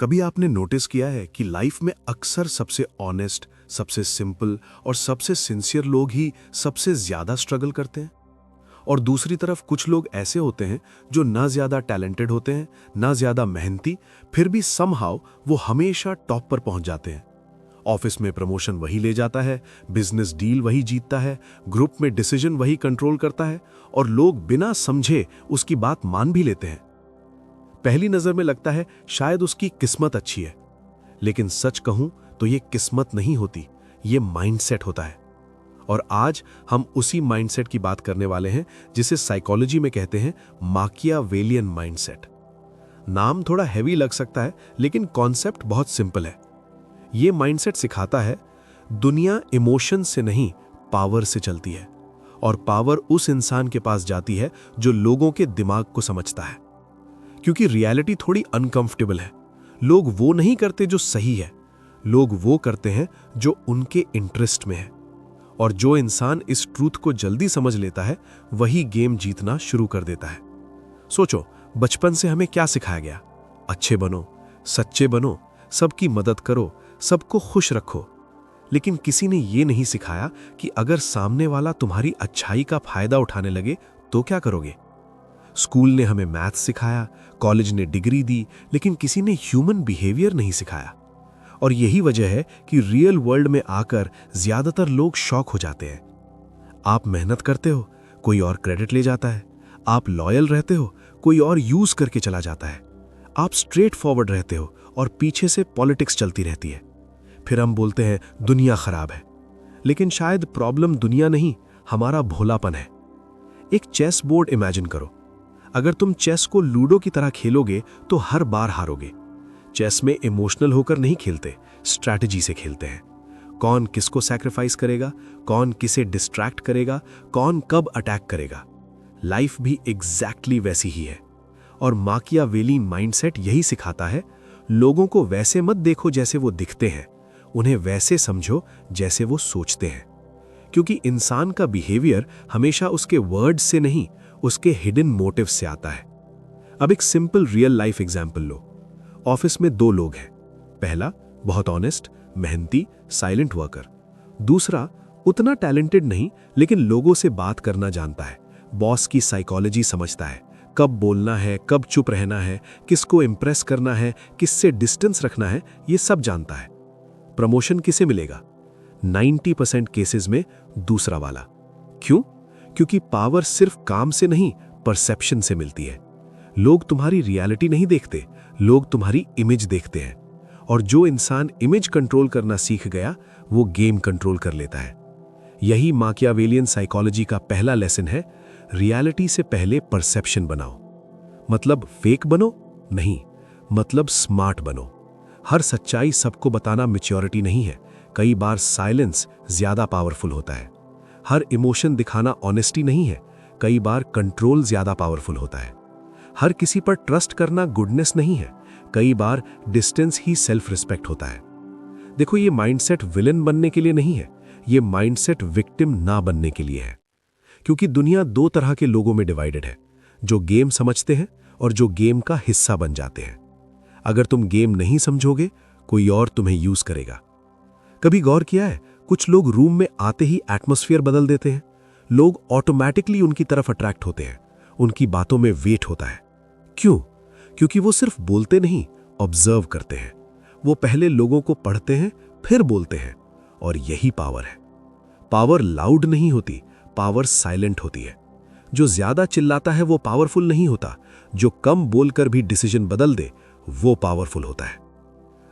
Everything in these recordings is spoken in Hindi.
कभी आपने नोटिस किया है कि लाइफ में अक्सर सबसे ऑनेस्ट, सबसे सिंपल और सबसे सिंसियर लोग ही सबसे ज्यादा स्ट्रगल करते हैं। और दूसरी तरफ कुछ लोग ऐसे होते हैं जो ना ज्यादा टैलेंटेड होते हैं, ना ज्यादा मेहनती, फिर भी समहाउ वो हमेशा टॉप पर पहुंच जाते हैं। ऑफिस में प्रमोशन वही ले जाता है, बिजनेस डील वही जीतता है, ग्रुप में डिसीजन वही कंट्रोल करता है और लोग बिना समझे उसकी बात मान भी लेते हैं। पहली नजर में लगता है शायद उसकी किस्मत अच्छी है, लेकिन सच कहूं तो यह किस्मत नहीं होती, यह माइंडसेट होता है। और आज हम उसी माइंडसेट की बात करने वाले हैं जिसे साइकोलॉजी में कहते हैं माकियावेलियन माइंडसेट। नाम थोड़ा हैवी लग सकता है, लेकिन कॉन्सेप्ट बहुत सिंपल है। यह माइंडसेट सिखाता है दुनिया इमोशन से नहीं, पावर से चलती है, और पावर उस इंसान के पास जाती है जो लोगों के दिमाग को समझता है। क्योंकि रियलिटी थोड़ी अनकंफर्टेबल है। लोग वो नहीं करते जो सही है, लोग वो करते हैं जो उनके इंटरेस्ट में है। और जो इंसान इस ट्रूथ को जल्दी समझ लेता है वही गेम जीतना शुरू कर देता है। सोचो, बचपन से हमें क्या सिखाया गया? अच्छे बनो, सच्चे बनो, सबकी मदद करो, सबको खुश रखो। लेकिन किसी ने यह नहीं सिखाया कि अगर सामने वाला तुम्हारी अच्छाई का फायदा उठाने लगे तो क्या करोगे। स्कूल ने हमें मैथ्स सिखाया, कॉलेज ने डिग्री दी, लेकिन किसी ने ह्यूमन बिहेवियर नहीं सिखाया। और यही वजह है कि रियल वर्ल्ड में आकर ज्यादातर लोग शॉक हो जाते हैं। आप मेहनत करते हो, कोई और क्रेडिट ले जाता है। आप लॉयल रहते हो, कोई और यूज करके चला जाता है। आप स्ट्रेट फॉरवर्ड रहते हो और पीछे से पॉलिटिक्स चलती रहती है। फिर हम बोलते हैं दुनिया खराब है, लेकिन शायद प्रॉब्लम दुनिया नहीं, हमारा भोलापन है। एक चेस बोर्ड इमेजिन करो। अगर तुम चेस को लूडो की तरह खेलोगे तो हर बार हारोगे। चेस में इमोशनल होकर नहीं खेलते, स्ट्रैटेजी से खेलते हैं। कौन किसको सैक्रिफाइस करेगा, कौन किसे डिस्ट्रैक्ट करेगा, कौन कब अटैक करेगा। लाइफ भी एग्जैक्टली वैसी ही है। और माकियावेली माइंडसेट यही सिखाता है, लोगों को वैसे मत देखो जैसे वो दिखते हैं, उन्हें वैसे समझो जैसे वो सोचते हैं। क्योंकि इंसान का बिहेवियर हमेशा उसके वर्ड्स से नहीं, उसके हिडन मोटिव से आता है। अब एक सिंपल रियल लाइफ एग्जाम्पल लो। ऑफिस में दो लोग हैं। पहला बहुत ऑनेस्ट, मेहनती, साइलेंट वर्कर। दूसरा उतना टैलेंटेड नहीं, लेकिन लोगों से बात करना जानता है, बॉस की साइकोलॉजी समझता है, कब बोलना है, कब चुप रहना है, किसको इंप्रेस करना है, किससे डिस्टेंस रखना है, ये सब जानता है। प्रमोशन किसे मिलेगा? 90% केसेस में दूसरा वाला। क्यों? क्योंकि पावर सिर्फ काम से नहीं, परसेप्शन से मिलती है। लोग तुम्हारी रियलिटी नहीं देखते, लोग तुम्हारी इमेज देखते हैं। और जो इंसान इमेज कंट्रोल करना सीख गया, वो गेम कंट्रोल कर लेता है। यही माकियावेलियन साइकोलॉजी का पहला लेसन है। रियलिटी से पहले परसेप्शन बनाओ। मतलब फेक बनो नहीं, मतलब स्मार्ट बनो। हर सच्चाई सबको बताना मैच्योरिटी नहीं है। कई बार साइलेंस ज्यादा पावरफुल होता है। हर इमोशन दिखाना ऑनेस्टी नहीं है, कई बार कंट्रोल ज्यादा पावरफुल होता है। हर किसी पर ट्रस्ट करना गुडनेस नहीं है, कई बार डिस्टेंस ही सेल्फ रिस्पेक्ट होता है। देखो, ये माइंडसेट विलन बनने के लिए नहीं है, ये माइंडसेट विक्टिम ना बनने के लिए है। क्योंकि दुनिया दो तरह के लोगों में डिवाइडेड है, जो गेम समझते हैं और जो गेम का हिस्सा बन जाते हैं। अगर तुम गेम नहीं समझोगे, कोई और तुम्हें यूज करेगा। कभी गौर किया है, कुछ लोग रूम में आते ही एटमॉस्फेयर बदल देते हैं। लोग ऑटोमेटिकली उनकी तरफ अट्रैक्ट होते हैं, उनकी बातों में वेट होता है। क्यों? क्योंकि वो सिर्फ बोलते नहीं, ऑब्जर्व करते हैं। वो पहले लोगों को पढ़ते हैं, फिर बोलते हैं। और यही पावर है। पावर लाउड नहीं होती, पावर साइलेंट होती है। जो ज्यादा चिल्लाता है वो पावरफुल नहीं होता, जो कम बोलकर भी डिसीजन बदल दे वो पावरफुल होता है।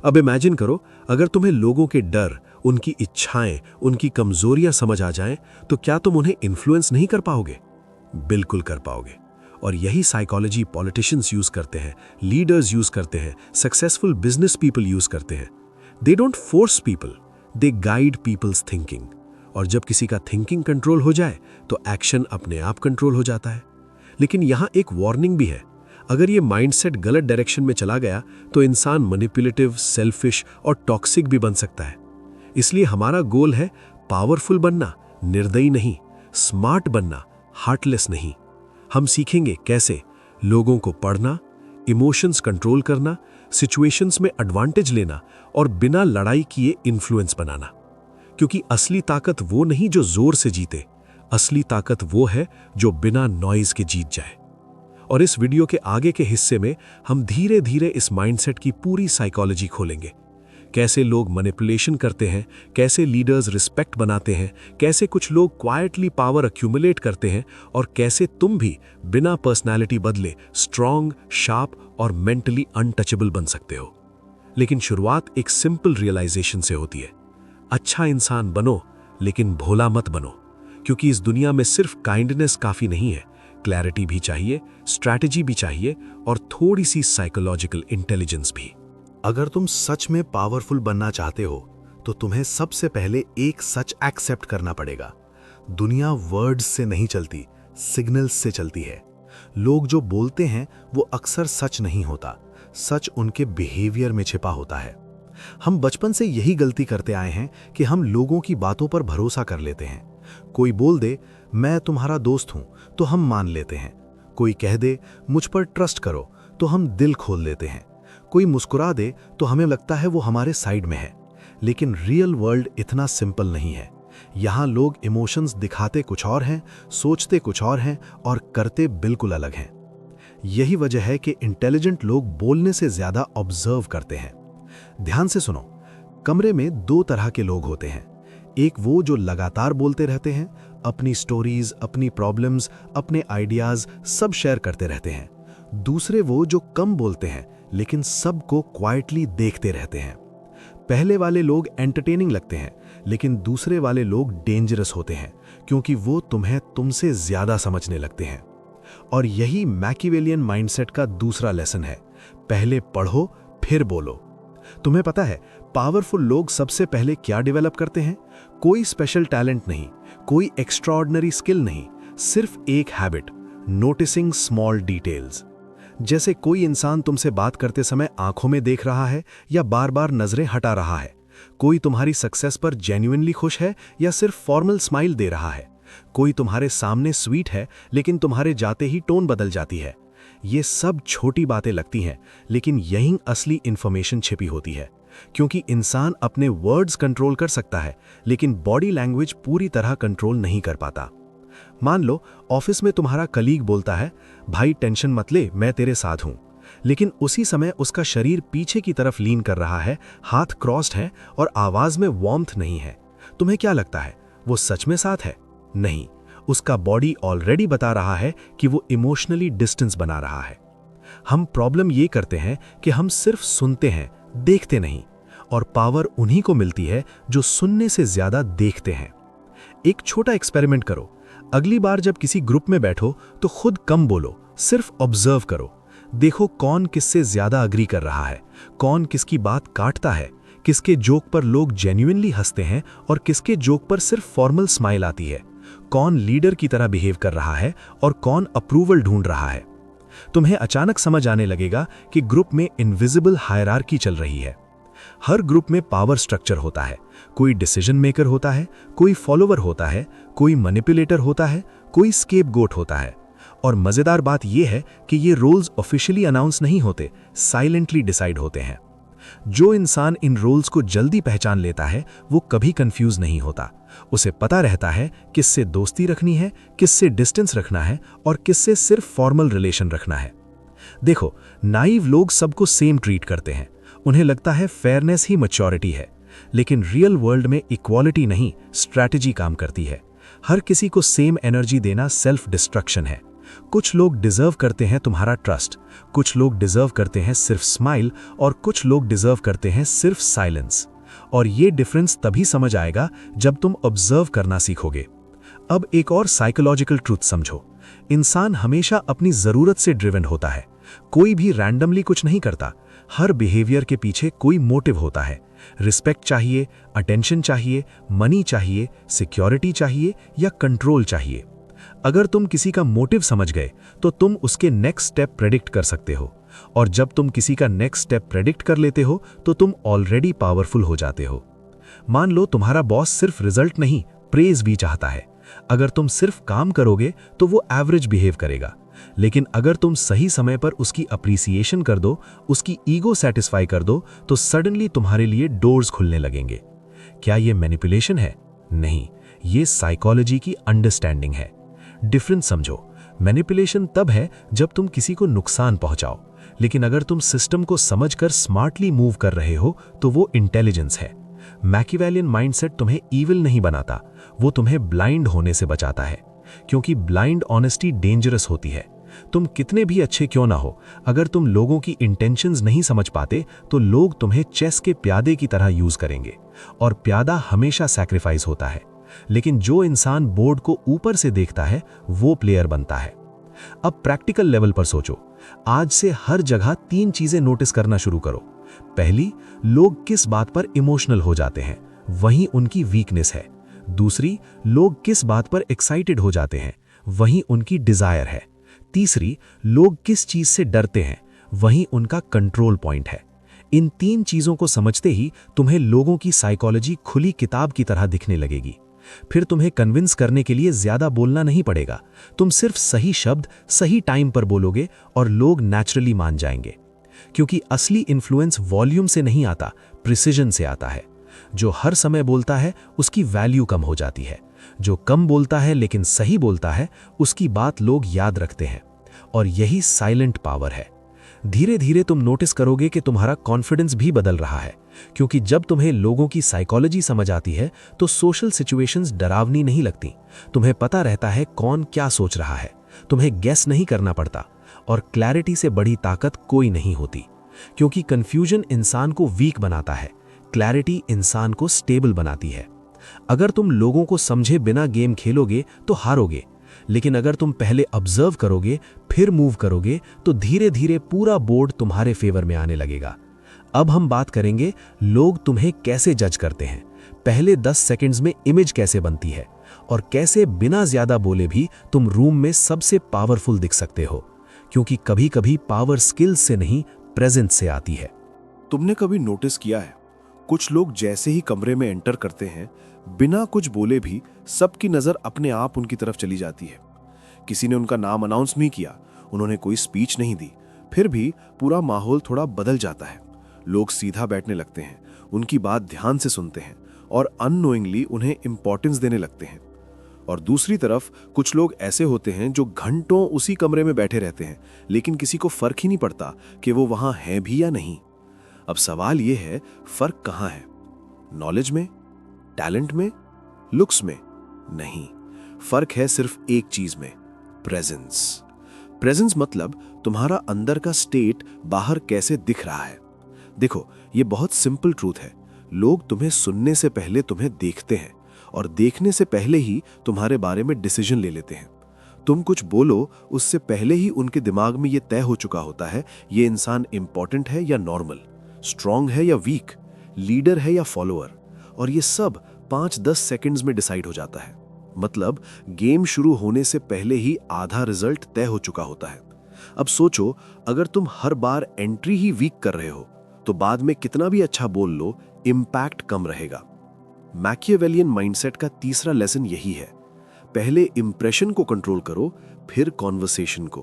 अब इमेजिन करो, अगर तुम्हें लोगों के डर, उनकी इच्छाएं, उनकी कमजोरियां समझ आ जाएं, तो क्या तुम उन्हें इन्फ्लुएंस नहीं कर पाओगे? बिल्कुल कर पाओगे। और यही साइकोलॉजी पॉलिटिशियंस यूज करते हैं, लीडर्स यूज करते हैं, सक्सेसफुल बिजनेस पीपल यूज करते हैं। They don't force people, they guide peoples thinking. और जब किसी का थिंकिंग कंट्रोल हो जाए तो एक्शन अपने आप कंट्रोल हो जाता है। लेकिन यहां एक वार्निंग भी है। अगर ये माइंडसेट गलत डायरेक्शन में चला गया तो इंसान मैनिपुलेटिव, सेल्फिश और टॉक्सिक भी बन सकता है। इसलिए हमारा गोल है पावरफुल बनना, निर्दयी नहीं, स्मार्ट बनना, हार्टलेस नहीं। हम सीखेंगे कैसे लोगों को पढ़ना, इमोशंस कंट्रोल करना, सिचुएशंस में एडवांटेज लेना और बिना लड़ाई किए इन्फ्लुएंस बनाना। क्योंकि असली ताकत वो नहीं जो जोर से जीते, असली ताकत वो है जो बिना नॉइज के जीत जाए। और इस वीडियो के आगे के हिस्से में हम धीरे धीरे इस माइंडसेट की पूरी साइकोलॉजी खोलेंगे। कैसे लोग मैनिपुलेशन करते हैं, कैसे लीडर्स रिस्पेक्ट बनाते हैं, कैसे कुछ लोग क्वाइटली पावर अक्यूमुलेट करते हैं, और कैसे तुम भी बिना पर्सनैलिटी बदले स्ट्रांग, शार्प और मेंटली अनटचेबल बन सकते हो। लेकिन शुरुआत एक सिंपल रियलाइजेशन से होती है। अच्छा इंसान बनो, लेकिन भोला मत बनो। क्योंकि इस दुनिया में सिर्फ काइंडनेस काफी नहीं है, क्लैरिटी भी चाहिए, स्ट्रैटेजी भी चाहिए और थोड़ी सी साइकोलॉजिकल इंटेलिजेंस भी। अगर तुम सच में पावरफुल बनना चाहते हो तो तुम्हें सबसे पहले एक सच एक्सेप्ट करना पड़ेगा। दुनिया वर्ड्स से नहीं चलती, सिग्नल्स से चलती है। लोग जो बोलते हैं वो अक्सर सच नहीं होता, सच उनके बिहेवियर में छिपा होता है। हम बचपन से यही गलती करते आए हैं कि हम लोगों की बातों पर भरोसा कर लेते हैं। कोई बोल दे मैं तुम्हारा दोस्त हूं तो हम मान लेते हैं। कोई कह दे मुझ पर ट्रस्ट करो तो हम दिल खोल लेते हैं। कोई मुस्कुरा दे तो हमें लगता है वो हमारे साइड में है। लेकिन रियल वर्ल्ड इतना सिंपल नहीं है। यहाँ लोग इमोशंस दिखाते कुछ और हैं, सोचते कुछ और हैं और करते बिल्कुल अलग हैं। यही वजह है कि इंटेलिजेंट लोग बोलने से ज्यादा ऑब्जर्व करते हैं। ध्यान से सुनो, कमरे में दो तरह के लोग होते हैं। एक वो जो लगातार बोलते रहते हैं, अपनी स्टोरीज, अपनी प्रॉब्लम्स, अपने आइडियाज सब शेयर करते रहते हैं। दूसरे वो जो कम बोलते हैं लेकिन सबको क्वाइटली देखते रहते हैं। पहले वाले लोग एंटरटेनिंग लगते हैं, लेकिन दूसरे वाले लोग डेंजरस होते हैं क्योंकि वो तुम्हें तुमसे ज्यादा समझने लगते हैं। और यही मैकिवेलियन माइंडसेट का दूसरा लेसन है, पहले पढ़ो फिर बोलो। तुम्हें पता है पावरफुल लोग सबसे पहले क्या डेवलप करते हैं? कोई स्पेशल टैलेंट नहीं, कोई एक्स्ट्राऑर्डिनरी स्किल नहीं, सिर्फ एक हैबिट, नोटिसिंग स्मॉल डिटेल्स। जैसे कोई इंसान तुमसे बात करते समय आंखों में देख रहा है या बार बार नजरें हटा रहा है। कोई तुम्हारी सक्सेस पर जेन्युइनली खुश है या सिर्फ फॉर्मल स्माइल दे रहा है। कोई तुम्हारे सामने स्वीट है लेकिन तुम्हारे जाते ही टोन बदल जाती है। ये सब छोटी बातें लगती हैं, लेकिन यहीं असली इंफॉर्मेशन छिपी होती है। क्योंकि इंसान अपने वर्ड्स कंट्रोल कर सकता है, लेकिन बॉडी लैंग्वेज पूरी तरह कंट्रोल नहीं कर पाता। मान लो ऑफिस में तुम्हारा कलीग बोलता है, भाई टेंशन मत ले, मैं तेरे साथ हूं। लेकिन उसी समय उसका शरीर पीछे की तरफ लीन कर रहा है, हाथ क्रॉस्ड है और आवाज में वार्मथ नहीं है। तुम्हें क्या लगता है, वो सच में साथ है? नहीं, उसका बॉडी ऑलरेडी बता रहा है कि वो इमोशनली डिस्टेंस बना रहा है। हम प्रॉब्लम ये करते हैं कि हम सिर्फ सुनते हैं, देखते नहीं। और पावर उन्हीं को मिलती है जो सुनने से ज्यादा देखते हैं। एक छोटा एक्सपेरिमेंट करो। अगली बार जब किसी ग्रुप में बैठो तो खुद कम बोलो, सिर्फ ऑब्जर्व करो। देखो कौन किससे ज्यादा अग्री कर रहा है, कौन किसकी बात काटता है, किसके जोक पर लोग जेन्युइनली हंसते हैं और किसके जोक पर सिर्फ फॉर्मल स्माइल आती है, कौन लीडर की तरह बिहेव कर रहा है और कौन अप्रूवल ढूंढ रहा है। तुम्हें अचानक समझ आने लगेगा कि ग्रुप में इनविजिबल हायरार्की चल रही है। हर ग्रुप में पावर स्ट्रक्चर होता है। कोई डिसीजन मेकर होता है, कोई फॉलोवर होता है, कोई मैनिपुलेटर होता है, कोई स्केपगोट होता है। और मजेदार बात यह है कि ये रोल्स ऑफिशियली अनाउंस नहीं होते, साइलेंटली डिसाइड होते हैं। जो इंसान इन रोल्स को जल्दी पहचान लेता है वो कभी कंफ्यूज नहीं होता। उसे पता रहता है किससे दोस्ती रखनी है, किससे डिस्टेंस रखना है और किससे सिर्फ फॉर्मल रिलेशन रखना है। देखो, नाइव लोग सबको सेम ट्रीट करते हैं। उन्हें लगता है फेयरनेस ही मैच्योरिटी है। लेकिन रियल वर्ल्ड में इक्वालिटी नहीं, स्ट्रैटेजी काम करती है। हर किसी को सेम एनर्जी देना सेल्फ डिस्ट्रक्शन है। कुछ लोग डिजर्व करते हैं तुम्हारा ट्रस्ट, कुछ लोग डिजर्व करते हैं सिर्फ स्माइल और कुछ लोग डिजर्व करते हैं सिर्फ साइलेंस। और ये डिफरेंस तभी समझ आएगा जब तुम ऑब्जर्व करना सीखोगे। अब एक और साइकोलॉजिकल ट्रूथ समझो। इंसान हमेशा अपनी जरूरत से ड्रिवन होता है। कोई भी रैंडमली कुछ नहीं करता। हर बिहेवियर के पीछे कोई मोटिव होता है। रिस्पेक्ट चाहिए, अटेंशन चाहिए, मनी चाहिए, सिक्योरिटी चाहिए या कंट्रोल चाहिए। अगर तुम किसी का मोटिव समझ गए तो तुम उसके नेक्स्ट स्टेप प्रेडिक्ट कर सकते हो। और जब तुम किसी का नेक्स्ट स्टेप प्रेडिक्ट कर लेते हो तो तुम ऑलरेडी पावरफुल हो जाते हो। मान लो तुम्हारा बॉस सिर्फ रिजल्ट नहीं, प्रेज भी चाहता है। अगर तुम सिर्फ काम करोगे तो वो एवरेज बिहेव करेगा, लेकिन अगर तुम सही समय पर उसकी अप्रिसिएशन कर दो, उसकी ईगो सेटिस्फाई कर दो, तो सडनली तुम्हारे लिए डोर्स खुलने लगेंगे। क्या ये मैनिपुलेशन है? नहीं, ये साइकोलॉजी की अंडरस्टैंडिंग है। डिफरेंस समझो। मैनिपुलेशन तब है जब तुम किसी को नुकसान पहुंचाओ, लेकिन अगर तुम सिस्टम को समझकर स्मार्टली मूव कर रहे हो तो वो इंटेलिजेंस है। मैकियावेलियन माइंडसेट तुम्हें ईविल नहीं बनाता, वो तुम्हें ब्लाइंड होने से बचाता है, क्योंकि ब्लाइंड ऑनेस्टी डेंजरस होती है। तुम कितने भी अच्छे क्यों ना हो, अगर तुम लोगों की इंटेंशंस नहीं समझ पाते तो लोग तुम्हें चेस के प्यादे की तरह यूज करेंगे, और प्यादा हमेशा सैक्रिफाइस होता है। लेकिन जो इंसान बोर्ड को ऊपर से देखता है वो प्लेयर बनता है। अब प्रैक्टिकल लेवल पर सोचो। आज से हर जगह 3 चीजें नोटिस करना शुरू करो। पहली, लोग किस बात पर इमोशनल हो जाते हैं, वहीं उनकी वीकनेस है। दूसरी, लोग किस बात पर एक्साइटेड हो जाते हैं, वहीं उनकी डिजायर है। तीसरी, लोग किस चीज से डरते हैं, वहीं उनका कंट्रोल पॉइंट है। इन 3 चीजों को समझते ही तुम्हें लोगों की साइकोलॉजी खुली किताब की तरह दिखने लगेगी। फिर तुम्हें कन्विंस करने के लिए ज्यादा बोलना नहीं पड़ेगा। तुम सिर्फ सही शब्द सही टाइम पर बोलोगे और लोग नेचुरली मान जाएंगे। क्योंकि असली इन्फ्लुएंस वॉल्यूम से नहीं आता, प्रिसिजन से आता है। जो हर समय बोलता है उसकी वैल्यू कम हो जाती है। जो कम बोलता है लेकिन सही बोलता है, उसकी बात लोग याद रखते हैं। और यही साइलेंट पावर है। धीरे धीरे तुम नोटिस करोगे कि तुम्हारा कॉन्फिडेंस भी बदल रहा है, क्योंकि जब तुम्हें लोगों की साइकोलॉजी समझ आती है तो सोशल सिचुएशंस डरावनी नहीं लगती। तुम्हें पता रहता है कौन क्या सोच रहा है, तुम्हें गेस नहीं करना पड़ता। और क्लैरिटी से बड़ी ताकत कोई नहीं होती, क्योंकि कंफ्यूजन इंसान को वीक बनाता है, क्लैरिटी इंसान को स्टेबल बनाती है। अगर तुम लोगों को समझे बिना गेम खेलोगे तो हारोगे, लेकिन अगर तुम पहले ऑब्जर्व करोगे फिर मूव करोगे तो धीरे धीरे पूरा बोर्ड तुम्हारे फेवर में आने लगेगा। अब हम बात करेंगे लोग तुम्हें कैसे जज करते हैं, पहले 10 सेकंड्स में इमेज कैसे बनती है, और कैसे बिना ज्यादा बोले भी तुम रूम में सबसे पावरफुल दिख सकते हो। क्योंकि कभी कभी पावर स्किल्स से नहीं, प्रेजेंस से आती है। तुमने कभी नोटिस किया है, कुछ लोग जैसे ही कमरे में एंटर करते हैं, बिना कुछ बोले भी सबकी नजर अपने आप उनकी तरफ चली जाती है। किसी ने उनका नाम अनाउंस नहीं किया, उन्होंने कोई स्पीच नहीं दी, फिर भी पूरा माहौल थोड़ा बदल जाता है। लोग सीधा बैठने लगते हैं, उनकी बात ध्यान से सुनते हैं और अननोइंगली उन्हें इंपॉर्टेंस देने लगते हैं। और दूसरी तरफ कुछ लोग ऐसे होते हैं जो घंटों उसी कमरे में बैठे रहते हैं, लेकिन किसी को फर्क ही नहीं पड़ता कि वो वहां हैं भी या नहीं। अब सवाल यह है, फर्क कहां है? नॉलेज में, टैलेंट में, लुक्स में? नहीं, फर्क है सिर्फ एक चीज में, प्रेजेंस। प्रेजेंस मतलब तुम्हारा अंदर का स्टेट बाहर कैसे दिख रहा है। देखो, ये बहुत सिंपल ट्रूथ है। लोग तुम्हें सुनने से पहले तुम्हें देखते हैं, और देखने से पहले ही तुम्हारे बारे में डिसीजन ले लेते हैं। तुम कुछ बोलो उससे पहले ही उनके दिमाग में यह तय हो चुका होता है, ये इंसान इंपॉर्टेंट है या नॉर्मल, स्ट्रांग है या वीक, लीडर है या फॉलोअर। और ये सब 5-10 सेकंड्स में डिसाइड हो जाता है। मतलब गेम शुरू होने से पहले ही आधा रिजल्ट तय हो चुका होता है। अब सोचो, अगर तुम हर बार एंट्री ही वीक कर रहे हो तो बाद में कितना भी अच्छा बोल लो, इंपैक्ट कम रहेगा। मैकियावेलियन माइंडसेट का तीसरा लेसन यही है, पहले इंप्रेशन को कंट्रोल करो फिर कॉन्वर्सेशन को।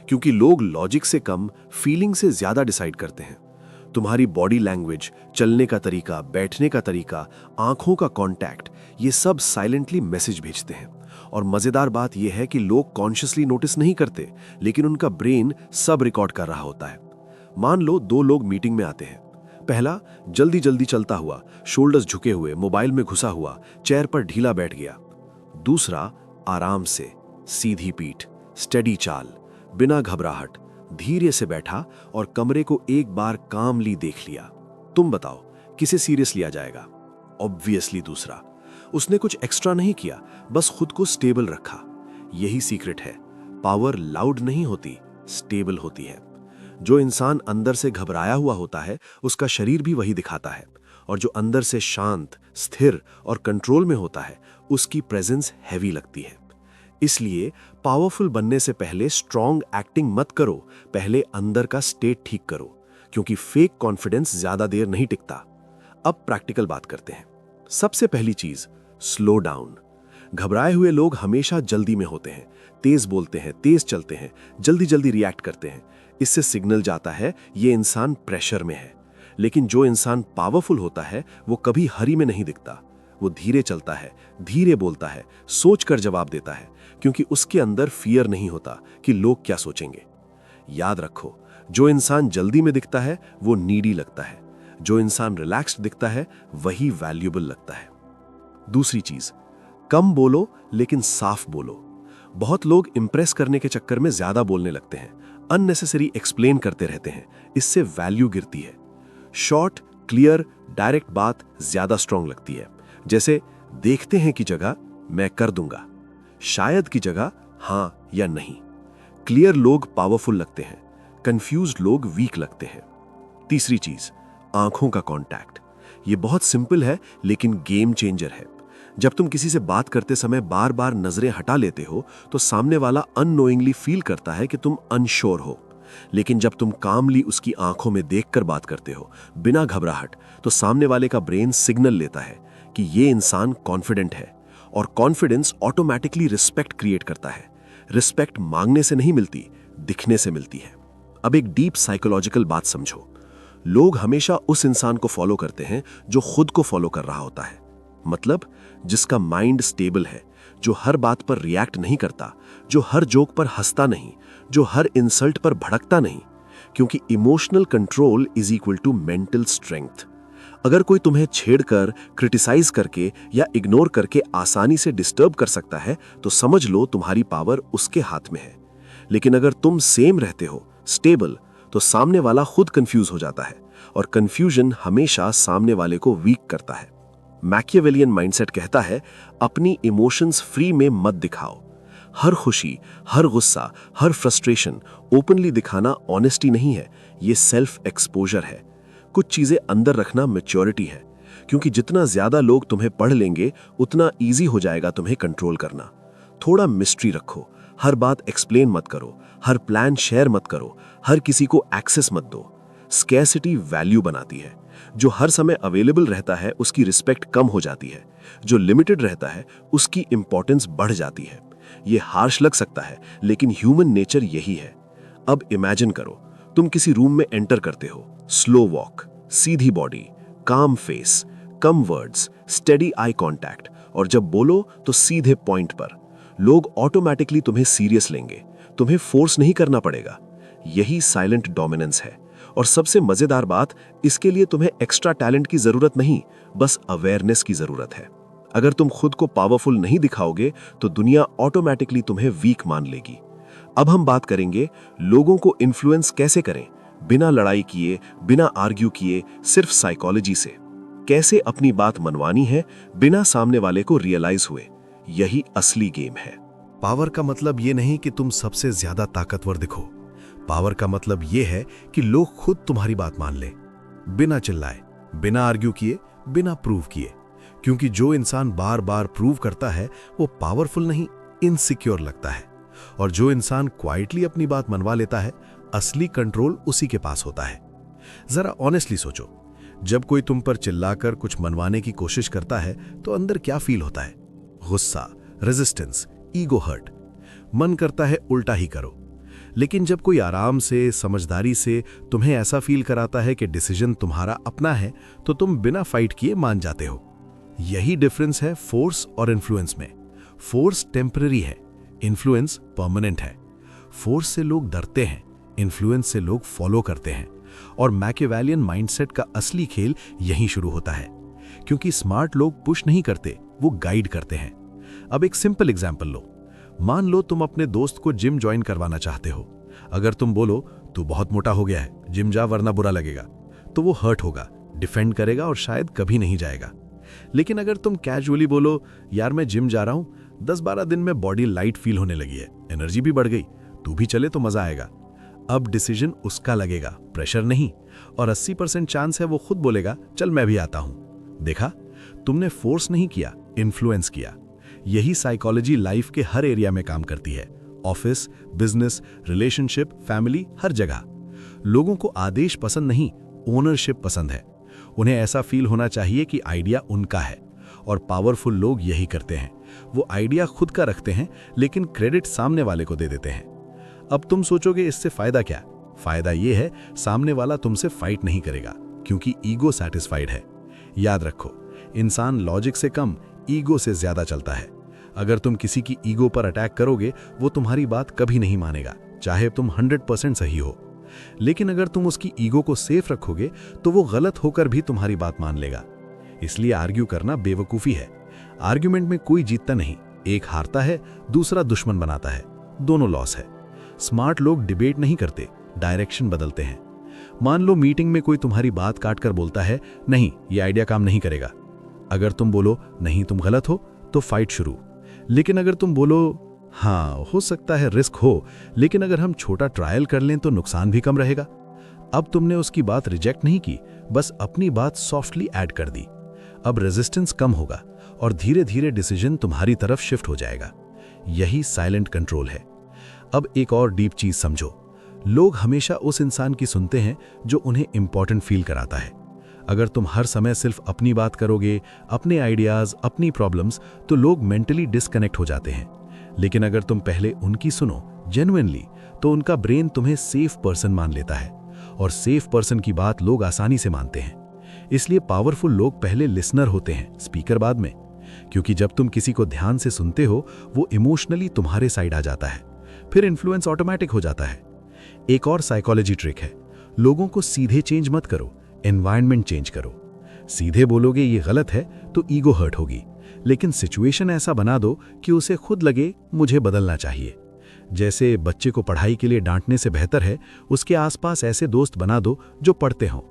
क्योंकि लोग लॉजिक से कम फीलिंग से ज्यादा डिसाइड करते हैं। तुम्हारी बॉडी लैंग्वेज, चलने का तरीका, बैठने का तरीका, आंखों का कांटेक्ट, ये सब साइलेंटली मैसेज भेजते हैं। और मजेदार बात यह है कि लोग कॉन्शियसली नोटिस नहीं करते, लेकिन उनका ब्रेन सब रिकॉर्ड कर रहा होता है। मान लो 2 लोग मीटिंग में आते हैं। पहला जल्दी जल्दी चलता हुआ, शोल्डर्स झुके हुए, मोबाइल में घुसा हुआ, चेयर पर ढीला बैठ गया। दूसरा आराम से, सीधी पीठ, स्टेडी चाल, बिना घबराहट, धीरे से बैठा और कमरे को एक बार कामली देख लिया। तुम बताओ किसे सीरियस लिया जाएगा? ऑब्वियसली दूसरा। उसने कुछ एक्स्ट्रा नहीं किया, बस खुद को स्टेबल रखा। यही सीक्रेट है, पावर लाउड नहीं होती, स्टेबल होती है। जो इंसान अंदर से घबराया हुआ होता है, उसका शरीर भी वही दिखाता है। और जो अंदर से शांत, स्थिर और कंट्रोल में होता है, उसकी प्रेजेंस हैवी लगती है। इसलिए पावरफुल बनने से पहले स्ट्रॉन्ग एक्टिंग मत करो, पहले अंदर का स्टेट ठीक करो, क्योंकि फेक कॉन्फिडेंस ज्यादा देर नहीं टिकता। अब प्रैक्टिकल बात करते हैं। सबसे पहली चीज, स्लो डाउन। घबराए हुए लोग हमेशा जल्दी में होते हैं, तेज बोलते हैं, तेज चलते हैं, जल्दी जल्दी रिएक्ट करते हैं। इससे सिग्नल जाता है ये इंसान प्रेशर में है। लेकिन जो इंसान पावरफुल होता है वो कभी हरी में नहीं दिखता। वो धीरे चलता है, धीरे बोलता है, सोच कर जवाब देता है, क्योंकि उसके अंदर फियर नहीं होता कि लोग क्या सोचेंगे। याद रखो, जो इंसान जल्दी में दिखता है वो नीडी लगता है, जो इंसान रिलैक्स्ड दिखता है वही वैल्यूएबल लगता है। दूसरी चीज, कम बोलो लेकिन साफ बोलो। बहुत लोग इंप्रेस करने के चक्कर में ज्यादा बोलने लगते हैं, अननेसेसरी एक्सप्लेन करते रहते हैं, इससे वैल्यू गिरती है। शॉर्ट, क्लियर, डायरेक्ट बात ज्यादा स्ट्रांग लगती है। जैसे देखते हैं की जगह मैं कर दूंगा, शायद की जगह हां या नहीं। क्लियर लोग पावरफुल लगते हैं, कंफ्यूज्ड लोग वीक लगते हैं। तीसरी चीज, आंखों का कांटेक्ट। ये बहुत सिंपल है लेकिन गेम चेंजर है। जब तुम किसी से बात करते समय बार बार नजरें हटा लेते हो तो सामने वाला अननोइंगली फील करता है कि तुम अनश्योर हो। लेकिन जब तुम कामली उसकी आंखों में देखकर बात करते हो बिना घबराहट, तो सामने वाले का ब्रेन सिग्नल लेता है कि ये इंसान कॉन्फिडेंट है, और कॉन्फिडेंस ऑटोमेटिकली रिस्पेक्ट क्रिएट करता है। रिस्पेक्ट मांगने से नहीं मिलती, दिखने से मिलती है। अब एक डीप साइकोलॉजिकल बात समझो। लोग हमेशा उस इंसान को फॉलो करते हैं जो खुद को फॉलो कर रहा होता है। मतलब जिसका माइंड स्टेबल है, जो हर बात पर रिएक्ट नहीं करता, जो हर जोक पर हंसता नहीं, जो हर इंसल्ट पर भड़कता नहीं। क्योंकि emotional control is equal to mental strength. अगर कोई तुम्हें छेड़कर, क्रिटिसाइज करके या इग्नोर करके आसानी से डिस्टर्ब कर सकता है तो समझ लो तुम्हारी पावर उसके हाथ में है। लेकिन अगर तुम सेम रहते हो, स्टेबल, तो सामने वाला खुद कंफ्यूज हो जाता है, और कंफ्यूजन हमेशा सामने वाले को वीक करता है। मैकियावेलियन माइंडसेट कहता है, अपनी इमोशंस फ्री में मत दिखाओ। हर खुशी, हर गुस्सा, हर फ्रस्ट्रेशन ओपनली दिखाना ऑनेस्टी नहीं है, ये सेल्फ एक्सपोजर है। कुछ चीजें अंदर रखना मैच्योरिटी है, क्योंकि जितना ज्यादा लोग तुम्हें पढ़ लेंगे उतना इजी हो जाएगा तुम्हें कंट्रोल करना। थोड़ा मिस्ट्री रखो, हर बात एक्सप्लेन मत करो, हर प्लान शेयर मत करो, हर किसी को एक्सेस मत दो। स्कैर्सिटी वैल्यू बनाती है। जो हर समय अवेलेबल रहता है उसकी रिस्पेक्ट कम हो जाती है, जो लिमिटेड रहता है उसकी इंपॉर्टेंस बढ़ जाती है। ये हार्श लग सकता है लेकिन ह्यूमन नेचर यही है। अब इमेजिन करो, तुम किसी रूम में एंटर करते हो, स्लो वॉक, सीधी बॉडी, काम फेस, कम वर्ड्स, स्टेडी आई कांटेक्ट, और जब बोलो तो सीधे पॉइंट पर। लोग ऑटोमेटिकली तुम्हें सीरियस लेंगे, तुम्हें फोर्स नहीं करना पड़ेगा। यही साइलेंट डोमिनेंस है। और सबसे मजेदार बात, इसके लिए तुम्हें एक्स्ट्रा टैलेंट की जरूरत नहीं, बस अवेयरनेस की जरूरत है। अगर तुम खुद को पावरफुल नहीं दिखाओगे तो दुनिया ऑटोमेटिकली तुम्हें वीक मान लेगी। अब हम बात करेंगे लोगों को इन्फ्लुएंस कैसे करें, बिना लड़ाई किए, बिना आर्ग्यू किए, सिर्फ साइकोलॉजी से। कैसे अपनी बात मनवानी है बिना सामने वाले को रियलाइज हुए। यही असली गेम है। पावर का मतलब ये नहीं कि तुम सबसे ज्यादा ताकतवर दिखो। पावर का मतलब ये है कि लोग खुद तुम्हारी बात मान लें, बिना चिल्लाए, बिना आर्ग्यू किए, बिना प्रूव किए। क्योंकि जो इंसान बार बार प्रूव करता है वो पावरफुल नहीं, इनसिक्योर लगता है। और जो इंसान क्वाइटली अपनी बात मनवा लेता है, असली कंट्रोल उसी के पास होता है। जरा ऑनेस्टली सोचो, जब कोई तुम पर चिल्लाकर कुछ मनवाने की कोशिश करता है तो अंदर क्या फील होता है? गुस्सा, रेजिस्टेंस, ईगो हर्ट। मन करता है उल्टा ही करो। लेकिन जब कोई आराम से, समझदारी से तुम्हें ऐसा फील कराता है कि डिसीजन तुम्हारा अपना है, तो तुम बिना फाइट किए मान जाते हो। यही डिफरेंस है फोर्स और इन्फ्लुएंस में। फोर्स टेम्पररी है, इन्फ्लुएंस परमानेंट है। फोर्स से लोग डरते हैं, इन्फ्लुएंस से लोग फॉलो करते हैं। और मैकियावेलियन माइंडसेट का असली खेल यहीं शुरू होता है। क्योंकि स्मार्ट लोग पुश नहीं करते, वो गाइड करते हैं। अब एक सिंपल एग्जांपल लो। मान लो तुम अपने दोस्त को जिम ज्वाइन करवाना चाहते हो। अगर तुम बोलो तू बहुत मोटा हो गया है, जिम जा वरना बुरा लगेगा, तो वो हर्ट होगा, डिफेंड करेगा और शायद कभी नहीं जाएगा। लेकिन अगर तुम कैजुअली बोलो यार मैं जिम जा रहा हूं, 10-12 दिन में बॉडी लाइट फील होने लगी है, एनर्जी भी बढ़ गई, तू भी चले तो मजा आएगा। अब डिसीजन उसका लगेगा, प्रेशर नहीं। और 80% चांस है वो खुद बोलेगा चल मैं भी आता हूं। देखा, तुमने फोर्स नहीं किया, इन्फ्लुएंस किया। यही साइकोलॉजी लाइफ के हर एरिया में काम करती है। ऑफिस, बिजनेस, रिलेशनशिप, फैमिली, हर जगह। लोगों को आदेश पसंद नहीं, ओनरशिप पसंद है। उन्हें ऐसा फील होना चाहिए कि आइडिया उनका है। और पावरफुल लोग यही करते हैं। वो आइडिया खुद का रखते हैं लेकिन क्रेडिट सामने वाले को दे देते हैं। अब तुम सोचोगे इससे फायदा क्या? फायदा ये है, सामने वाला तुमसे फाइट नहीं करेगा क्योंकि ईगो सेटिस्फाइड है। याद रखो, इंसान लॉजिक से कम ईगो से ज्यादा चलता है। अगर तुम किसी की ईगो पर अटैक करोगे, वो तुम्हारी बात कभी नहीं मानेगा, चाहे तुम 100% सही हो। लेकिन अगर तुम उसकी ईगो को सेफ रखोगे तो वो गलत होकर भी तुम्हारी बात मान लेगा। इसलिए आर्ग्यू करना बेवकूफी है। आर्ग्यूमेंट में कोई जीतता नहीं, एक हारता है, दूसरा दुश्मन बनाता है, दोनों लॉस है। स्मार्ट लोग डिबेट नहीं करते, डायरेक्शन बदलते हैं। मान लो मीटिंग में कोई तुम्हारी बात काट कर बोलता है, नहीं ये आइडिया काम नहीं करेगा। अगर तुम बोलो नहीं तुम गलत हो, तो फाइट शुरू। लेकिन अगर तुम बोलो हाँ हो सकता है रिस्क हो, लेकिन अगर हम छोटा ट्रायल कर लें तो नुकसान भी कम रहेगा। अब तुमने उसकी बात रिजेक्ट नहीं की, बस अपनी बात सॉफ्टली ऐड कर दी। अब रेजिस्टेंस कम होगा और धीरे धीरे डिसीजन तुम्हारी तरफ शिफ्ट हो जाएगा। यही साइलेंट कंट्रोल है। अब एक और डीप चीज समझो, लोग हमेशा उस इंसान की सुनते हैं जो उन्हें इंपॉर्टेंट फील कराता है। अगर तुम हर समय सिर्फ अपनी बात करोगे, अपने आइडियाज, अपनी प्रॉब्लम्स, तो लोग मेंटली डिस्कनेक्ट हो जाते हैं। लेकिन अगर तुम पहले उनकी सुनो जेन्युइनली, तो उनका ब्रेन तुम्हें सेफ पर्सन मान लेता है, और सेफ पर्सन की बात लोग आसानी से मानते हैं। इसलिए पावरफुल लोग पहले लिसनर होते हैं, स्पीकर बाद में। क्योंकि जब तुम किसी को ध्यान से सुनते हो, वो इमोशनली तुम्हारे साइड आ जाता है, फिर इन्फ्लुएंस ऑटोमेटिक हो जाता है। एक और साइकोलॉजी ट्रिक है, लोगों को सीधे चेंज मत करो, एनवायरनमेंट चेंज करो। सीधे बोलोगे ये गलत है तो ईगो हर्ट होगी, लेकिन सिचुएशन ऐसा बना दो कि उसे खुद लगे मुझे बदलना चाहिए। जैसे बच्चे को पढ़ाई के लिए डांटने से बेहतर है उसके आसपास ऐसे दोस्त बना दो जो पढ़ते हों।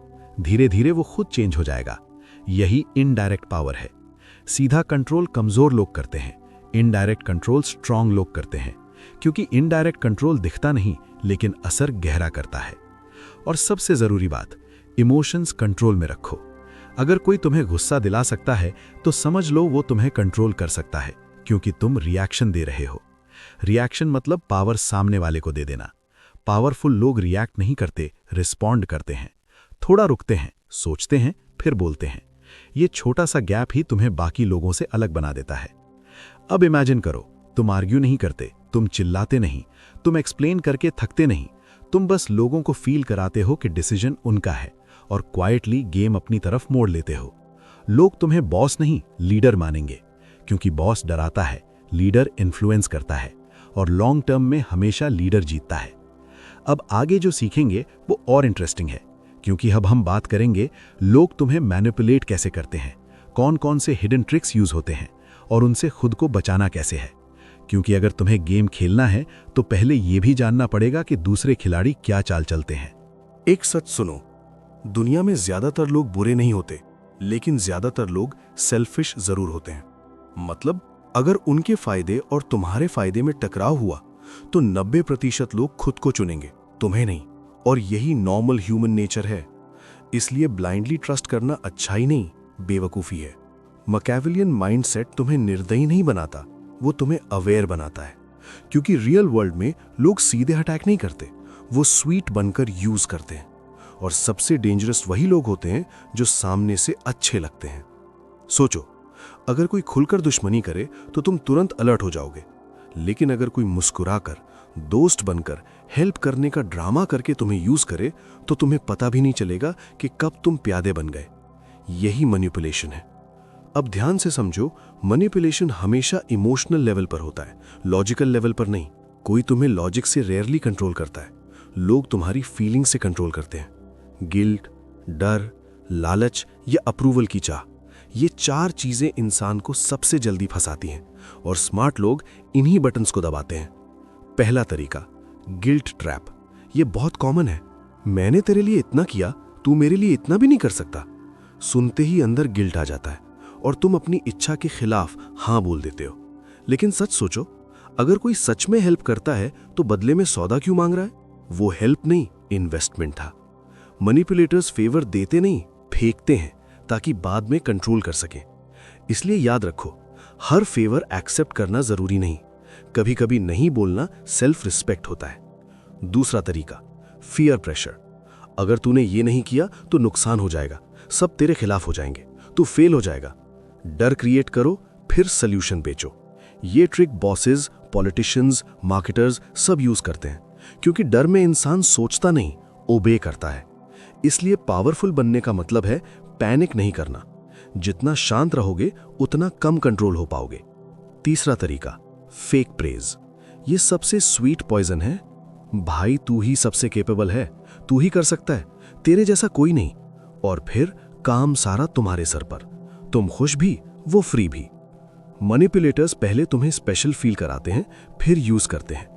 धीरे धीरे वो खुद चेंज हो जाएगा। यही इनडायरेक्ट पावर है। सीधा कंट्रोल कमजोर लोग करते हैं, इनडायरेक्ट कंट्रोल स्ट्रांग लोग करते हैं। क्योंकि इनडायरेक्ट कंट्रोल दिखता नहीं, लेकिन असर गहरा करता है। और सबसे जरूरी बात, इमोशंस कंट्रोल में रखो। अगर कोई तुम्हें गुस्सा दिला सकता है तो समझ लो वो तुम्हें कंट्रोल कर सकता है, क्योंकि तुम रिएक्शन दे रहे हो। रिएक्शन मतलब पावर सामने वाले को दे देना। पावरफुल लोग रिएक्ट नहीं करते, रिस्पॉन्ड करते हैं। थोड़ा रुकते हैं, सोचते हैं, फिर बोलते हैं। ये छोटा सा गैप ही तुम्हें बाकी लोगों से अलग बना देता है। अब इमेजिन करो, तुम आर्ग्यू नहीं करते, तुम चिल्लाते नहीं, तुम एक्सप्लेन करके थकते नहीं, तुम बस लोगों को फील कराते हो कि डिसीजन उनका है, और क्वाइटली गेम अपनी तरफ मोड़ लेते हो। लोग तुम्हें बॉस नहीं, लीडर मानेंगे, क्योंकि बॉस डराता है, लीडर इन्फ्लुएंस करता है, और लॉन्ग टर्म में हमेशा लीडर जीतता है। अब आगे जो सीखेंगे वो और इंटरेस्टिंग है, क्योंकि अब हम बात करेंगे लोग तुम्हें मैनिपुलेट कैसे करते हैं, कौन कौन से हिडन ट्रिक्स यूज होते हैं, और उनसे खुद को बचाना कैसे है। क्योंकि अगर तुम्हें गेम खेलना है तो पहले यह भी जानना पड़ेगा कि दूसरे खिलाड़ी क्या चाल चलते हैं। एक सच सुनो, दुनिया में ज्यादातर लोग बुरे नहीं होते, लेकिन ज्यादातर लोग सेल्फिश जरूर होते हैं। मतलब अगर उनके फायदे और तुम्हारे फायदे में टकराव हुआ तो 90% लोग खुद को चुनेंगे, तुम्हें नहीं। और यही नॉर्मल ह्यूमन नेचर है। इसलिए ब्लाइंडली ट्रस्ट करना अच्छाई नहीं, बेवकूफी है। मैकियावेलियन माइंडसेट तुम्हें निर्दयी नहीं बनाता, वो तुम्हें अवेयर बनाता है। क्योंकि रियल वर्ल्ड में लोग सीधे अटैक नहीं करते, वो स्वीट बनकर यूज करते हैं। और सबसे डेंजरस वही लोग होते हैं जो सामने से अच्छे लगते हैं। सोचो, अगर कोई खुलकर दुश्मनी करे तो तुम तुरंत अलर्ट हो जाओगे, लेकिन अगर कोई मुस्कुराकर, दोस्त बनकर, हेल्प करने का ड्रामा करके तुम्हें यूज करे तो तुम्हें पता भी नहीं चलेगा कि कब तुम प्यादे बन गए। यही मैनिपुलेशन है। अब ध्यान से समझो, मैनिपुलेशन हमेशा इमोशनल लेवल पर होता है, लॉजिकल लेवल पर नहीं। कोई तुम्हें लॉजिक से रेयरली कंट्रोल करता है, लोग तुम्हारी फीलिंग से कंट्रोल करते हैं। गिल्ट, डर, लालच या अप्रूवल की चाह, ये 4 चीजें इंसान को सबसे जल्दी फंसाती हैं, और स्मार्ट लोग इन्हीं बटन्स को दबाते हैं। पहला तरीका, गिल्ट ट्रैप। ये बहुत कॉमन है। मैंने तेरे लिए इतना किया, तू मेरे लिए इतना भी नहीं कर सकता। सुनते ही अंदर गिल्ट आ जाता है और तुम अपनी इच्छा के खिलाफ हाँ बोल देते हो। लेकिन सच सोचो, अगर कोई सच में हेल्प करता है तो बदले में सौदा क्यों मांग रहा है? वो हेल्प नहीं, इन्वेस्टमेंट था। मैनिपुलेटर्स फेवर देते नहीं, फेंकते हैं ताकि बाद में कंट्रोल कर सकें। इसलिए याद रखो, हर फेवर एक्सेप्ट करना जरूरी नहीं। कभी कभी नहीं बोलना सेल्फ रिस्पेक्ट होता है। दूसरा तरीका, फियर प्रेशर। अगर तूने ये नहीं किया तो नुकसान हो जाएगा, सब तेरे खिलाफ हो जाएंगे, तू फेल हो जाएगा। डर क्रिएट करो, फिर सॉल्यूशन बेचो। ये ट्रिक बॉसेस, पॉलिटिशियंस, मार्केटर्स सब यूज करते हैं, क्योंकि डर में इंसान सोचता नहीं, ओबे करता है। इसलिए पावरफुल बनने का मतलब है पैनिक नहीं करना। जितना शांत रहोगे उतना कम कंट्रोल हो पाओगे। तीसरा तरीका, फेक प्रेज। ये सबसे स्वीट पॉइजन है। भाई तू ही सबसे कैपेबल है, तू ही कर सकता है, तेरे जैसा कोई नहीं। और फिर काम सारा तुम्हारे सर पर, तुम खुश भी, वो फ्री भी। मैनिपुलेटर्स पहले तुम्हें स्पेशल फील कराते हैं, फिर यूज करते हैं।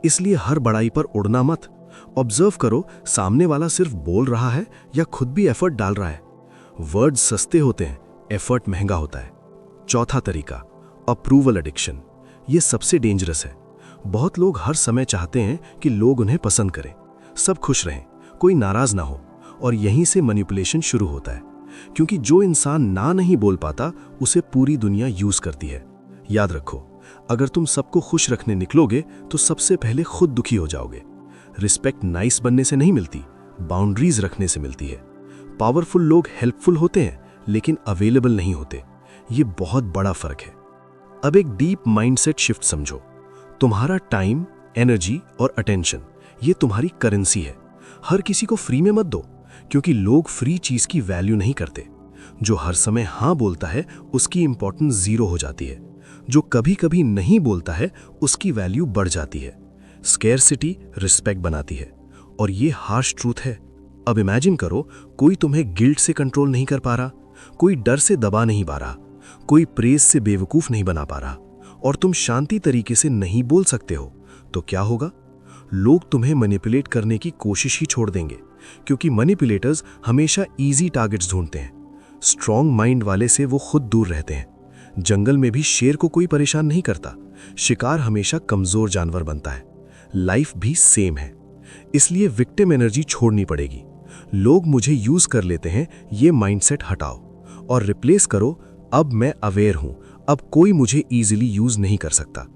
इसलिए हर बड़ाई पर उड़ना मत। ऑब्जर्व करो सामने वाला सिर्फ बोल रहा है या खुद भी एफर्ट डाल रहा है। वर्ड्स सस्ते होते हैं, एफर्ट महंगा होता है। चौथा तरीका, अप्रूवल एडिक्शन। ये सबसे डेंजरस है। बहुत लोग हर समय चाहते हैं कि लोग उन्हें पसंद करें, सब खुश रहें, कोई नाराज ना हो। और यहीं से मैनिपुलेशन शुरू होता है, क्योंकि जो इंसान ना नहीं बोल पाता उसे पूरी दुनिया यूज करती है। याद रखो, अगर तुम सबको खुश रखने निकलोगे तो सबसे पहले खुद दुखी हो जाओगे। रिस्पेक्ट नाइस बनने से नहीं मिलती, बाउंड्रीज रखने से मिलती है। पावरफुल लोग हेल्पफुल होते हैं लेकिन अवेलेबल नहीं होते। ये बहुत बड़ा फर्क है। अब एक डीप माइंडसेट शिफ्ट समझो। तुम्हारा टाइम, एनर्जी और अटेंशन, ये तुम्हारी करेंसी है। हर किसी को फ्री में मत दो, क्योंकि लोग फ्री चीज की वैल्यू नहीं करते। जो हर समय हाँ बोलता है उसकी इंपॉर्टेंस जीरो हो जाती है। जो कभी कभी नहीं बोलता है उसकी वैल्यू बढ़ जाती है। स्केर्सिटी रिस्पेक्ट बनाती है, और ये हार्श ट्रूथ है। अब इमेजिन करो, कोई तुम्हें गिल्ट से कंट्रोल नहीं कर पा रहा, कोई डर से दबा नहीं पा रहा, कोई प्रेज से बेवकूफ नहीं बना पा रहा, और तुम शांति तरीके से नहीं बोल सकते हो। तो क्या होगा? लोग तुम्हें मैनिपुलेट करने की कोशिश ही छोड़ देंगे, क्योंकि मैनिपुलेटर्स हमेशा इजी टारगेट्स ढूंढते हैं। स्ट्रॉन्ग माइंड वाले से वो खुद दूर रहते हैं। जंगल में भी शेर को कोई परेशान नहीं करता, शिकार हमेशा कमजोर जानवर बनता है। लाइफ भी सेम है। इसलिए विक्टिम एनर्जी छोड़नी पड़ेगी। लोग मुझे यूज कर लेते हैं, ये माइंडसेट हटाओ और रिप्लेस करो, अब मैं अवेयर हूं, अब कोई मुझे इजीली यूज नहीं कर सकता।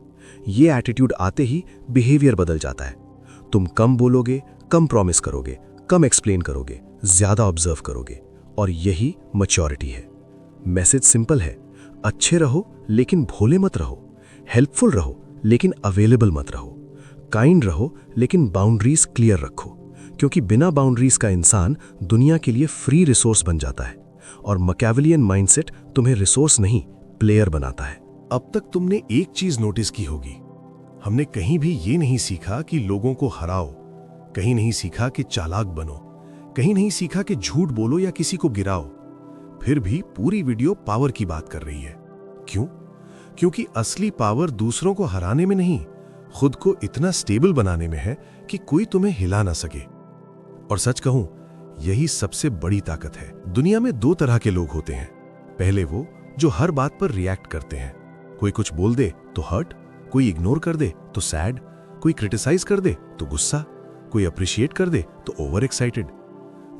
ये एटीट्यूड आते ही बिहेवियर बदल जाता है। तुम कम बोलोगे, कम प्रॉमिस करोगे, कम एक्सप्लेन करोगे, ज्यादा ऑब्जर्व करोगे, और यही मैच्योरिटी है। मैसेज सिंपल है, अच्छे रहो लेकिन भोले मत रहो, हेल्पफुल रहो लेकिन अवेलेबल मत रहो, काइंड रहो लेकिन बाउंड्रीज क्लियर रखो, क्योंकि बिना बाउंड्रीज का इंसान दुनिया के लिए फ्री रिसोर्स बन जाता है, और मैकियावेलियन माइंडसेट तुम्हें रिसोर्स नहीं, प्लेयर बनाता है। अब तक तुमने एक चीज नोटिस की होगी, हमने कहीं भी ये नहीं सीखा कि लोगों को हराओ, कहीं नहीं सीखा कि चालाक बनो, कहीं नहीं सीखा कि झूठ बोलो या किसी को गिराओ। फिर भी पूरी वीडियो पावर की बात कर रही है। क्यों? क्योंकि असली पावर दूसरों को हराने में नहीं, खुद को इतना स्टेबल बनाने में है कि कोई तुम्हें हिला ना सके। और सच कहूं, यही सबसे बड़ी ताकत है। दुनिया में दो तरह के लोग होते हैं। पहले वो जो हर बात पर रिएक्ट करते हैं। कोई कुछ बोल दे तो हर्ट, कोई इग्नोर कर दे तो सैड, कोई क्रिटिसाइज कर दे तो गुस्सा, कोई अप्रिशिएट कर दे तो ओवर एक्साइटेड।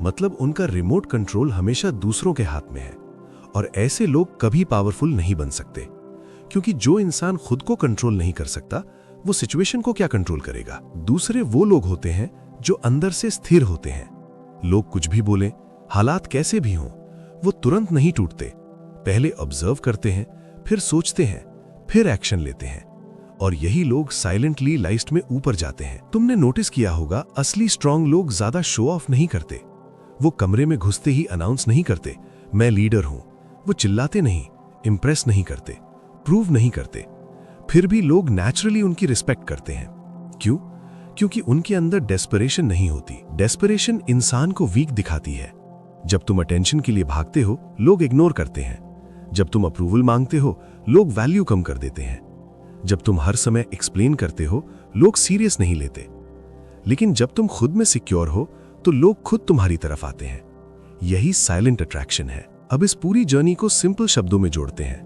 मतलब उनका रिमोट कंट्रोल हमेशा दूसरों के हाथ में है। और ऐसे लोग कभी पावरफुल नहीं बन सकते, क्योंकि जो इंसान खुद को कंट्रोल नहीं कर सकता वो सिचुएशन को क्या कंट्रोल करेगा। दूसरे वो लोग होते हैं जो अंदर से स्थिर होते हैं। लोग कुछ भी बोलें, हालात कैसे भी हों, वो तुरंत नहीं टूटते। पहले ऑब्जर्व करते हैं, फिर सोचते हैं, फिर एक्शन लेते हैं। और यही लोग साइलेंटली लाइस्ट में ऊपर जाते हैं। तुमने नोटिस किया होगा, असली स्ट्रांग लोग ज्यादा शो ऑफ नहीं करते। वो कमरे में घुसते ही अनाउंस नहीं करते, मैं लीडर हूं। वो चिल्लाते नहीं, इंप्रेस नहीं करते, प्रूव नहीं करते। फिर भी लोग नेचुरली उनकी रिस्पेक्ट करते हैं। क्यों? क्योंकि उनके अंदर डेस्परेशन नहीं होती। डेस्परेशन इंसान को वीक दिखाती है। जब तुम अटेंशन के लिए भागते हो, लोग इग्नोर करते हैं। जब तुम अप्रूवल मांगते हो, लोग वैल्यू कम कर देते हैं। जब तुम हर समय एक्सप्लेन करते हो, लोग सीरियस नहीं लेते। लेकिन जब तुम खुद में सिक्योर हो तो लोग खुद तुम्हारी तरफ आते हैं। यही साइलेंट अट्रैक्शन है। अब इस पूरी जर्नी को सिंपल शब्दों में जोड़ते हैं।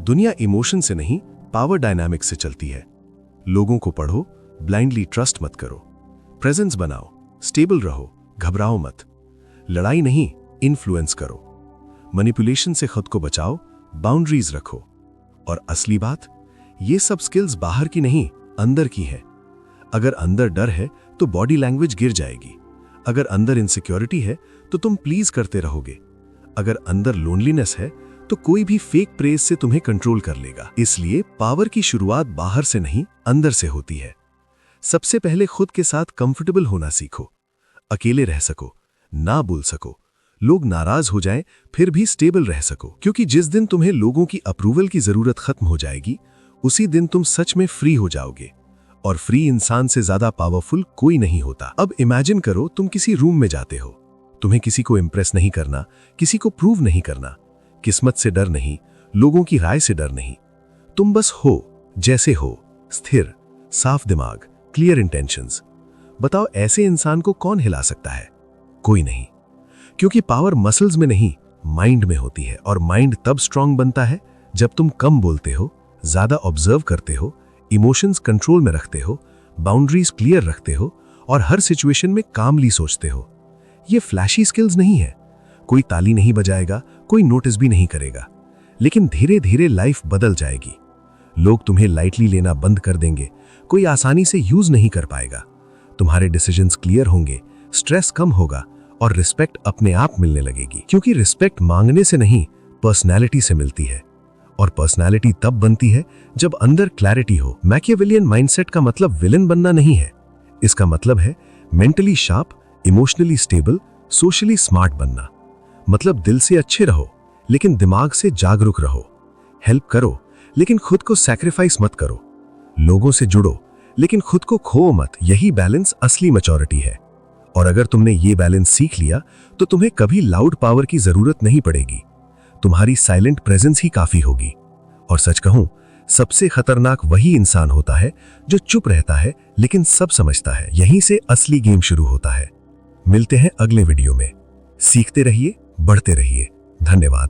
दुनिया इमोशन से नहीं, पावर डायनामिक्स से चलती है। लोगों को पढ़ो, ब्लाइंडली ट्रस्ट मत करो। प्रेजेंस बनाओ, स्टेबल रहो, घबराओ मत। लड़ाई नहीं, इन्फ्लुएंस करो। मैनिपुलेशन से खुद को बचाओ, बाउंड्रीज रखो। और असली बात, ये सब स्किल्स बाहर की नहीं, अंदर की है। अगर अंदर डर है तो बॉडी लैंग्वेज गिर जाएगी। अगर अंदर इनसिक्योरिटी है तो तुम प्लीज करते रहोगे। अगर अंदर लोनलीनेस है तो कोई भी फेक प्रेज से तुम्हें कंट्रोल कर लेगा। इसलिए पावर की शुरुआत बाहर से नहीं, अंदर से होती है। सबसे पहले खुद के साथ कंफर्टेबल होना सीखो। अकेले रह सको, ना बोल सको, लोग नाराज हो जाएं, फिर भी स्टेबल रह सको। क्योंकि जिस दिन तुम्हें लोगों की अप्रूवल की जरूरत खत्म हो जाएगी, उसी दिन तुम सच में फ्री हो जाओगे। और फ्री इंसान से ज्यादा पावरफुल कोई नहीं होता। अब इमेजिन करो, तुम किसी रूम में जाते हो। तुम्हें किसी को इंप्रेस नहीं करना, किसी को प्रूव नहीं करना, किस्मत से डर नहीं, लोगों की राय से डर नहीं। तुम बस हो जैसे हो, स्थिर, साफ दिमाग, क्लियर इंटेंशंस। बताओ ऐसे इंसान को कौन हिला सकता है? कोई नहीं। क्योंकि पावर मसल्स में नहीं, माइंड में होती है। और माइंड तब स्ट्रांग बनता है जब तुम कम बोलते हो, ज्यादा ऑब्जर्व करते हो, इमोशंस कंट्रोल में रखते हो, बाउंड्रीज क्लियर रखते हो और हर सिचुएशन में कामली सोचते हो। ये फ्लैशी स्किल्स नहीं है। कोई ताली नहीं बजाएगा, कोई नोटिस भी नहीं करेगा, लेकिन धीरे धीरे लाइफ बदल जाएगी। लोग तुम्हें लाइटली लेना बंद कर देंगे, कोई आसानी से यूज नहीं कर पाएगा। तुम्हारे डिसीजंस क्लियर होंगे, स्ट्रेस कम होगा और रिस्पेक्ट अपने आप मिलने लगेगी। क्योंकि रिस्पेक्ट मांगने से नहीं, पर्सनैलिटी से मिलती है। और पर्सनैलिटी तब बनती है जब अंदर क्लैरिटी हो। मैकियावेलियन माइंडसेट का मतलब विलन बनना नहीं है। इसका मतलब है mentally sharp, emotionally stable, socially smart बनना। मतलब दिल से अच्छे रहो, लेकिन दिमाग से जागरूक रहो। हेल्प करो, लेकिन खुद को सैक्रिफाइस मत करो। लोगों से जुड़ो, लेकिन खुद को खो मत। यही बैलेंस असली मैच्योरिटी है। और अगर तुमने ये बैलेंस सीख लिया, तो तुम्हें कभी लाउड पावर की जरूरत नहीं पड़ेगी। तुम्हारी साइलेंट प्रेजेंस ही काफी होगी। और सच कहूं, सबसे खतरनाक वही इंसान होता है जो चुप रहता है लेकिन सब समझता है। यहीं से असली गेम शुरू होता है। मिलते हैं अगले वीडियो में। सीखते रहिए, बढ़ते रहिए। धन्यवाद।